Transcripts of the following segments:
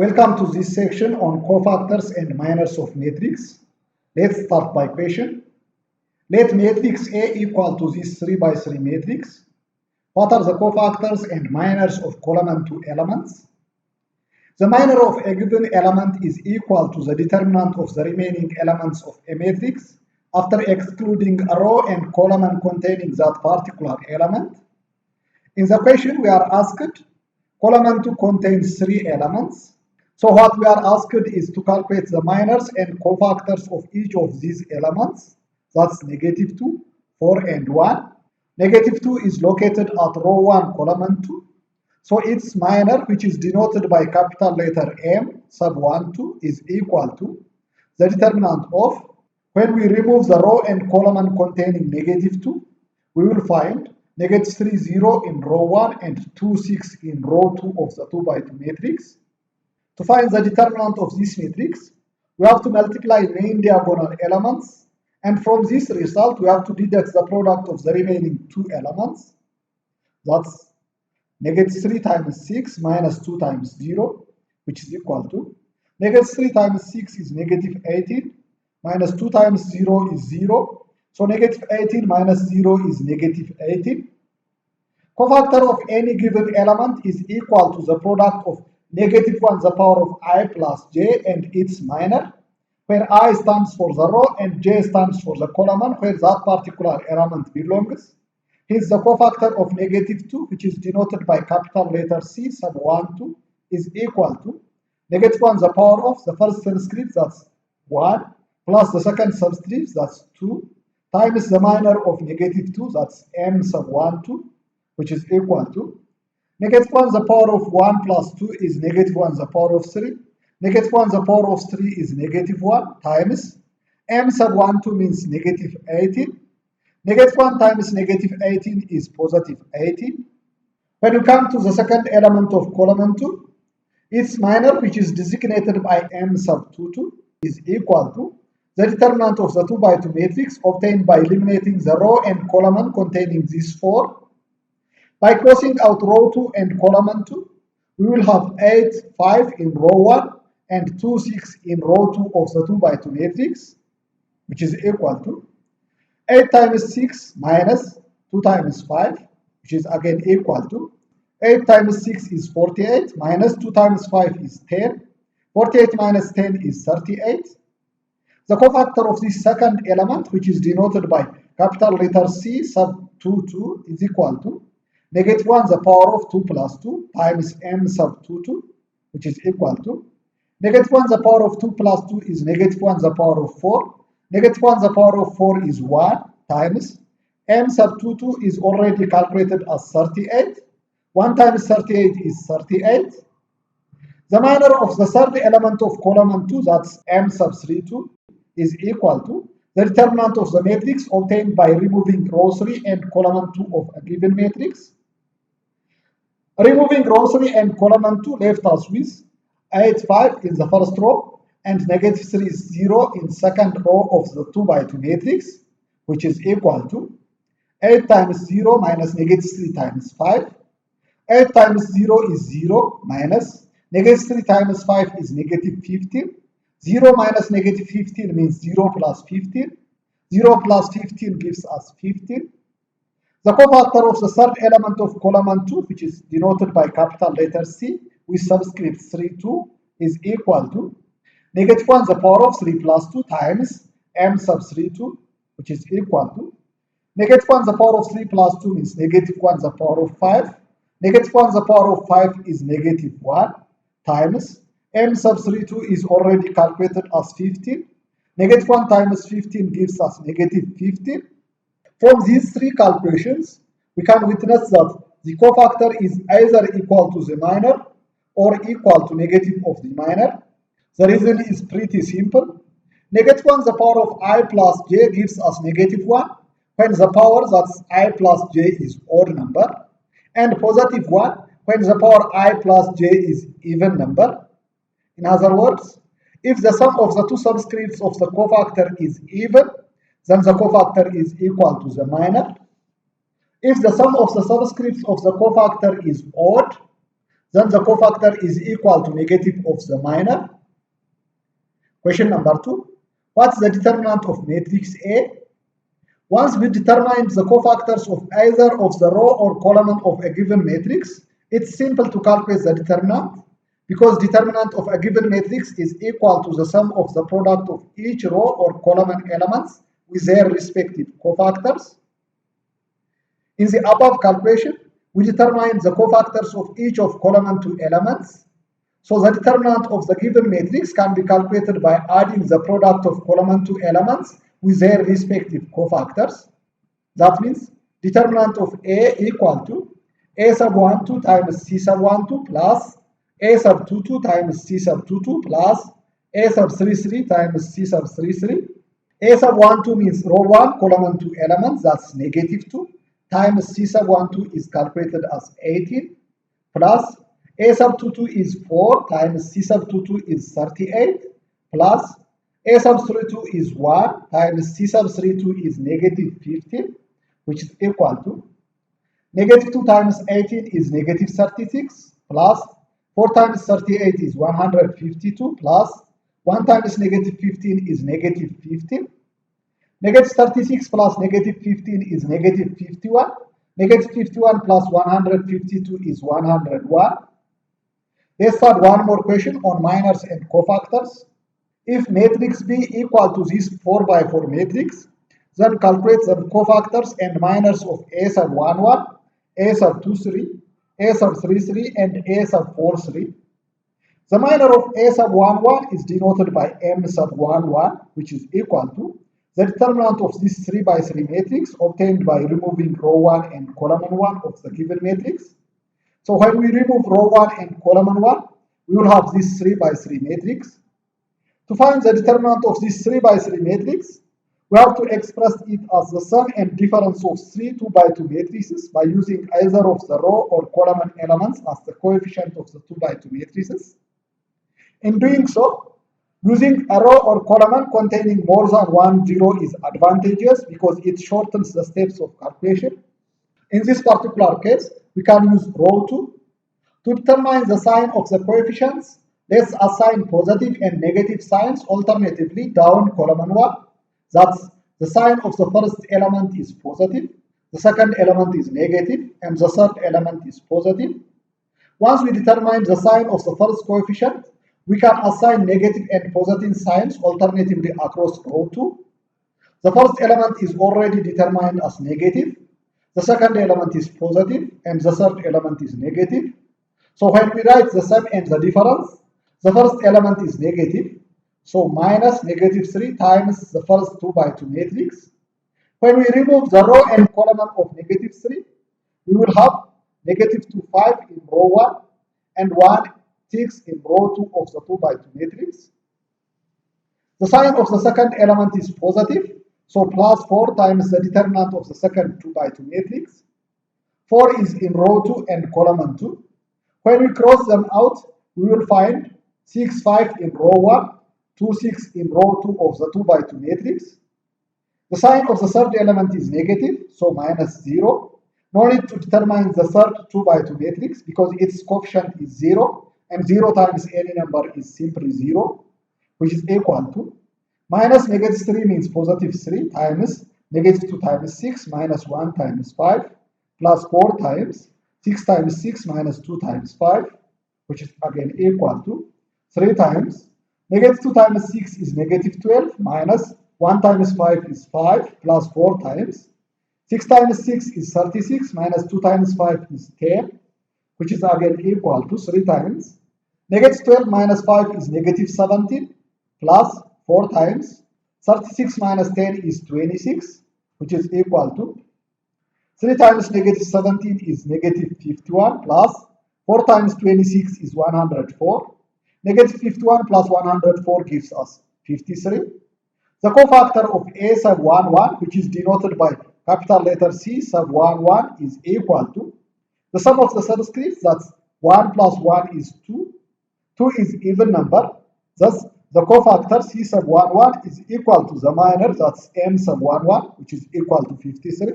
Welcome to this section on cofactors and minors of matrix. Let's start by question. Let matrix A equal to this 3 by 3 matrix. What are the cofactors and minors of column 2 elements? The minor of a given element is equal to the determinant of the remaining elements of a matrix after excluding a row and column containing that particular element. In the question we are asked, column 2 contains 3 elements. So what we are asked is to calculate the minors and cofactors of each of these elements. That's negative 2, 4, and 1. Negative 2 is located at row 1, column 2. So its minor, which is denoted by capital letter M sub 1, 2, is equal to the determinant of, when we remove the row and column containing negative 2, we will find negative 3, 0 in row 1 and 2, 6 in row 2 of the 2 by 2 matrix. To find the determinant of this matrix, we have to multiply main diagonal elements, and from this result we have to deduct the product of the remaining 2 elements. That's negative 3 times 6 minus 2 times 0, which is equal to negative 3 times 6 is negative 18, minus 2 times 0 is 0, so negative 18 minus 0 is negative 18. Cofactor of any given element is equal to the product of negative 1 the power of I plus j and its minor, where I stands for the row and j stands for the column where that particular element belongs. Hence the cofactor of negative 2, which is denoted by capital letter C sub 1, 2, is equal to negative 1 the power of the first subscript, that's 1, plus the second subscript, that's 2, times the minor of negative 2, that's m sub 1, 2, which is equal to negative 1 the power of 1 plus 2 is negative 1 the power of 3. Negative 1 the power of 3 is negative 1 times m sub 1, 2 means negative 18. Negative 1 times negative 18 is positive 18. When you come to the second element of column 2, its minor, which is designated by m sub 2, 2, is equal to the determinant of the 2 by 2 matrix obtained by eliminating the row and column containing these 4. By crossing out row 2 and column 2, we will have 8, 5 in row 1 and 2, 6 in row 2 of the 2 by 2 matrix, which is equal to 8 times 6 minus 2 times 5, which is again equal to 8 times 6 is 48 minus 2 times 5 is 10. 48 minus 10 is 38. The cofactor of this second element, which is denoted by capital letter C sub 2, 2, is equal to negative 1 the power of 2 plus 2 times m sub 2, 2, which is equal to negative 1 the power of 2 plus 2 is negative 1 the power of 4. Negative 1 the power of 4 is 1 times m sub 2, 2 is already calculated as 38. 1 times 38 is 38. The minor of the third element of column 2, that's m sub 3, 2, is equal to the determinant of the matrix obtained by removing row 3 and column 2 of a given matrix. Removing row 3 and column 2 left us with 8, 5 in the first row and negative 3 is 0 in second row of the 2 by 2 matrix, which is equal to 8 times 0 minus negative 3 times 5. 8 times 0 is 0 minus negative 3 times 5 is negative 15. 0 minus negative 15 means 0 plus 15. 0 plus 15 gives us 15. The cofactor of the third element of column 2, which is denoted by capital letter C with subscript 3, 2, is equal to negative 1 the power of 3 plus 2 times m sub 3, 2, which is equal to negative 1 the power of 3 plus 2 means negative 1 the power of 5. Negative 1 the power of 5 is negative 1 times m sub 3, 2 is already calculated as 15. Negative 1 times 15 gives us negative 15. From these three calculations, we can witness that the cofactor is either equal to the minor or equal to negative of the minor. The reason is pretty simple. Negative 1 the power of I plus j gives us negative 1 when the power, that's I plus j, is odd number, and positive 1 when the power I plus j is even number. In other words, if the sum of the two subscripts of the cofactor is even, then the cofactor is equal to the minor. If the sum of the subscripts of the cofactor is odd, then the cofactor is equal to negative of the minor. Question number 2. What's the determinant of matrix A? Once we determine the cofactors of either of the row or column of a given matrix, it's simple to calculate the determinant because determinant of a given matrix is equal to the sum of the product of each row or column elements with their respective cofactors. In the above calculation, we determine the cofactors of each of column 2 elements. So the determinant of the given matrix can be calculated by adding the product of column 2 elements with their respective cofactors. That means determinant of A equal to A sub 1 2 times C sub 1 2 plus A sub 2 2 times C sub 2 2 plus A sub 3 3 times C sub 3 3. A sub 1 2 means row 1 column 2 elements, that's negative 2 times C sub 1 2 is calculated as 18 plus A sub 2 2 is 4 times C sub 2 2 is 38 plus A sub 3 2 is 1 times C sub 3 2 is negative 15, which is equal to negative 2 times 18 is negative 36 plus 4 times 38 is 152 plus 1 times negative 15 is negative 15. Negative 36 plus negative 15 is negative 51. Negative 51 plus 152 is 101. Let's start one more question on minors and cofactors. If matrix B equal to this 4 by 4 matrix, then calculate the cofactors and minors of A sub 1 1, A sub 2 3, A sub 3 3, and A sub 4 3. The minor of A sub 1 1 is denoted by M sub 1 1, which is equal to the determinant of this 3 by 3 matrix obtained by removing row 1 and column 1 of the given matrix. So when we remove row 1 and column 1, we will have this 3 by 3 matrix. To find the determinant of this 3 by 3 matrix, we have to express it as the sum and difference of 3 2 by 2 matrices by using either of the row or column elements as the coefficient of the 2 by 2 matrices. In doing so, using a row or column containing more than one zero is advantageous because it shortens the steps of calculation. In this particular case, we can use row 2. To determine the sign of the coefficients, let's assign positive and negative signs alternatively down column 1. That's the sign of the first element is positive, the second element is negative, and the third element is positive. Once we determine the sign of the first coefficient, we can assign negative and positive signs alternatively across row 2. The first element is already determined as negative, the second element is positive, and the third element is negative. So when we write the sum and the difference, the first element is negative, so minus negative 3 times the first 2 by 2 matrix. When we remove the row and column of negative 3, we will have negative 2 5 in row 1 and 1 6 in row 2 of the 2 by 2 matrix. The sign of the second element is positive, so plus 4 times the determinant of the second 2 by 2 matrix. 4 is in row 2 and column 2. When we cross them out, we will find 6 5 in row 1, 2 6 in row 2 of the 2 by 2 matrix. The sign of the third element is negative, so minus 0. No need to determine the third 2 by 2 matrix because its coefficient is 0, and 0 times any number is simply 0, which is equal to minus negative 3 means positive 3 times negative 2 times 6 minus 1 times 5 plus 4 times 6 times 6 minus 2 times 5, which is again equal to 3 times negative 2 times 6 is negative 12 minus 1 times 5 is 5 plus 4 times 6 times 6 is 36 minus 2 times 5 is 10, which is again equal to 3 times negative 12 minus 5 is negative 17 plus 4 times 36 minus 10 is 26, which is equal to 3 times negative 17 is negative 51 plus 4 times 26 is 104. Negative 51 plus 104 gives us 53. The cofactor of A sub 1 1, which is denoted by capital letter C sub 1 1, is equal to the sum of the subscripts, that's 1 plus 1 is 2. 2 is even number, thus the cofactor C sub 1 1 is equal to the minor, that's M sub 1 1, which is equal to 53.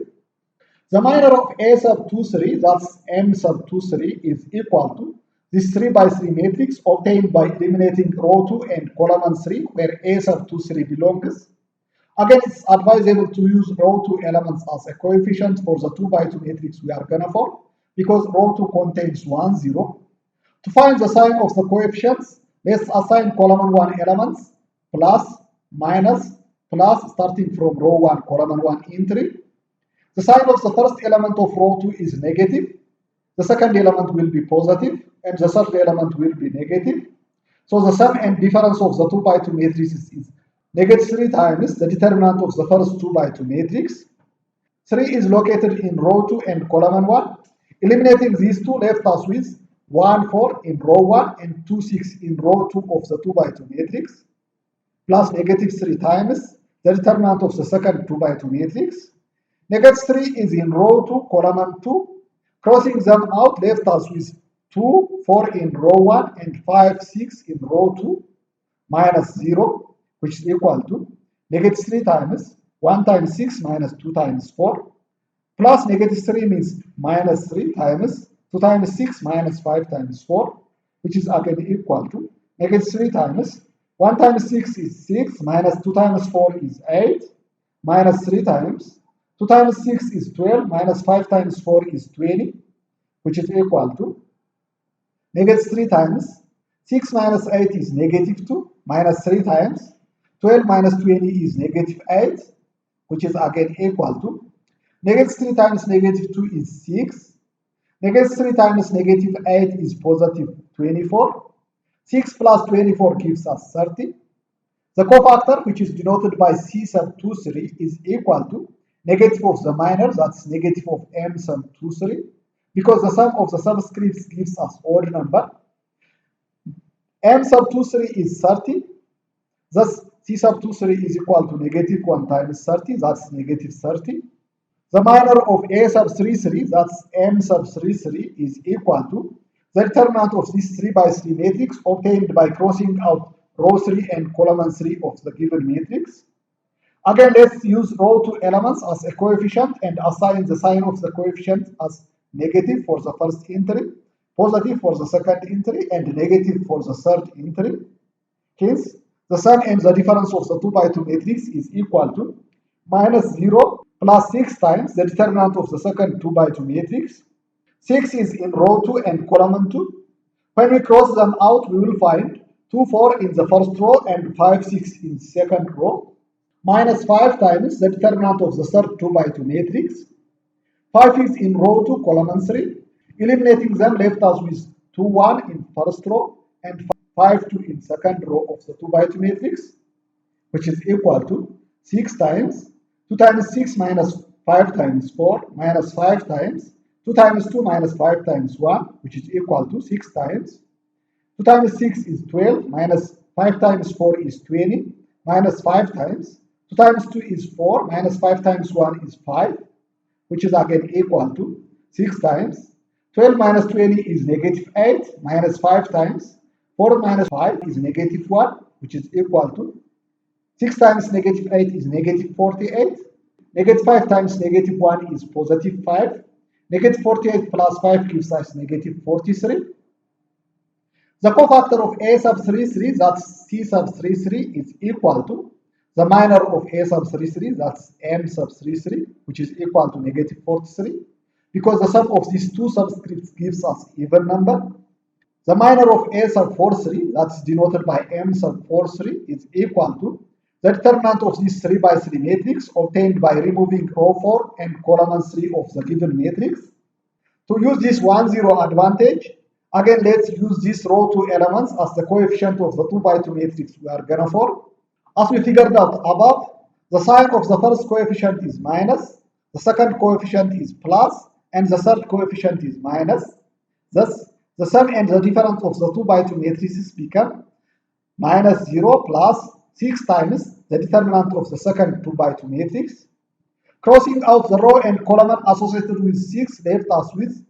The minor of A sub 2 3, that's M sub 2 3, is equal to this 3 by 3 matrix obtained by eliminating row 2 and column 3 where A sub 2 3 belongs. Again, it's advisable to use row 2 elements as a coefficient for the 2 by 2 matrix we are gonna for, because row 2 contains 1, 0. To find the sign of the coefficients, let's assign column 1 elements plus, minus, plus starting from row 1, column 1 entry. The sign of the first element of row 2 is negative, the second element will be positive, and the third element will be negative. So the sum and difference of the 2 by 2 matrices is negative 3 times the determinant of the first 2 by 2 matrix. 3 is located in row 2 and column 1. Eliminating these two left us with 1, 4 in row 1 and 2, 6 in row 2 of the 2 by 2 matrix, plus negative 3 times the determinant of the second 2 by 2 matrix. Negative 3 is in row 2, column 2. Crossing them out left us with 2, 4 in row 1 and 5, 6 in row 2, minus 0, which is equal to negative 3 times 1 times 6 minus 2 times 4, plus negative 3 means minus 3 times 2 times 6 minus 5 times 4, which is again equal to negative 3 times 1 times 6 is 6 minus 2 times 4 is 8, minus 3 times 2 times 6 is 12 minus 5 times 4 is 20, which is equal to negative 3 times 6 minus 8 is negative 2 minus 3 times 12 minus 20 is negative 8, which is again equal to negative 3 times negative 2 is 6, negative 3 times negative 8 is positive 24, 6 plus 24 gives us 30. The cofactor, which is denoted by C sub 2, 3, is equal to negative of the minor, that's negative of M sub 2, 3, because the sum of the subscripts gives us odd number. M sub 2, 3 is 30, thus C sub 2, 3 is equal to negative 1 times 30, that's negative 30. The minor of A sub 3, 3, that's M sub 3, 3, is equal to the determinant of this 3 by 3 matrix obtained by crossing out row 3 and column 3 of the given matrix. Again, let's use row 2 elements as a coefficient and assign the sign of the coefficient as negative for the first entry, positive for the second entry, and negative for the third entry. Hence, the sum and the difference of the 2 by 2 matrix is equal to minus 0 plus 6 times the determinant of the second 2 by 2 matrix. 6 is in row 2 and column 2. When we cross them out, we will find 2, 4 in the first row and 5, 6 in second row. Minus 5 times the determinant of the third 2 by 2 matrix. 5 is in row 2, column 3. Eliminating them left us with 2, 1 in first row and 5, 2 in second row of the 2 by 2 matrix, which is equal to 6 times 2 times 6 minus 5 times 4 minus 5 times 2 times 2 minus 5 times 1, which is equal to 6 times 2 times 6 is 12 minus 5 times 4 is 20 minus 5 times 2 times 2 is 4 minus 5 times 1 is 5, which is again equal to 6 times 12 minus 20 is negative 8 minus 5 times 4 minus 5 is negative 1, which is equal to 6 times negative 8 is negative 48. Negative 5 times negative 1 is positive 5. Negative 48 plus 5 gives us negative 43. The cofactor of A sub 3, 3, that's C sub 3, 3, is equal to the minor of A sub 3, 3, that's M sub 3, 3, which is equal to negative 43, because the sum of these two subscripts gives us even number. The minor of A sub 4, 3, that's denoted by M sub 4, 3, is equal to the determinant of this 3 by 3 matrix obtained by removing row 4 and column 3 of the given matrix. To use this 1, 0 advantage, again let's use these row 2 elements as the coefficient of the 2 by 2 matrix we are gonna for. As we figured out above, the sign of the first coefficient is minus, the second coefficient is plus, and the third coefficient is minus. Thus, the sum and the difference of the 2 by 2 matrices become minus 0 plus 6 times the determinant of the second 2 by 2 matrix. Crossing out the row and column associated with 6 left us with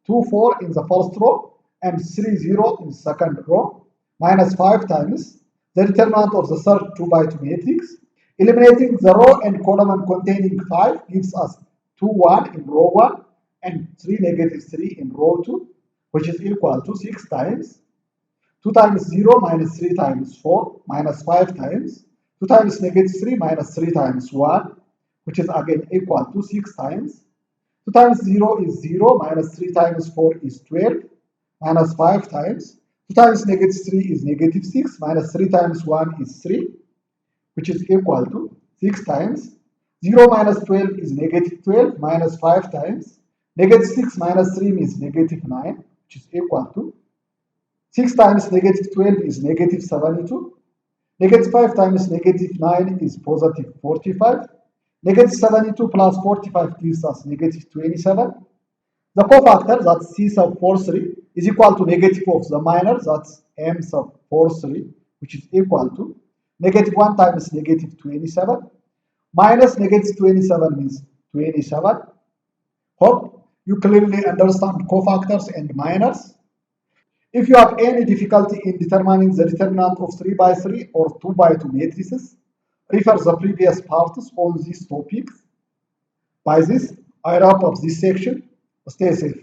2, 4 in the first row and 3, 0 in the second row, minus 5 times the determinant of the third 2 by 2 matrix. Eliminating the row and column containing 5 gives us 2, 1 in row 1 and 3, negative 3 in row 2, which is equal to 6 times 2 times 0 minus 3 times 4 minus 5 times 2 times negative 3 minus 3 times 1, which is again equal to 6 times 2 times 0 is 0 minus 3 times 4 is 12 minus 5 times 2 times negative 3 is negative 6 minus 3 times 1 is 3, which is equal to 6 times 0 minus 12 is negative 12 minus 5 times negative 6 minus 3 is negative 9, which is equal to 6 times negative 12 is negative 72. Negative 5 times negative 9 is positive 45. Negative 72 plus 45 gives us negative 27. The cofactor, that's C sub 43, is equal to negative of the minor, that's M sub 43, which is equal to negative 1 times negative 27 minus negative 27 means 27. Hope you clearly understand cofactors and minors. If you have any difficulty in determining the determinant of 3 by 3 or 2 by 2 matrices, refer the previous parts on these topics. By this, I wrap up this section. Stay safe.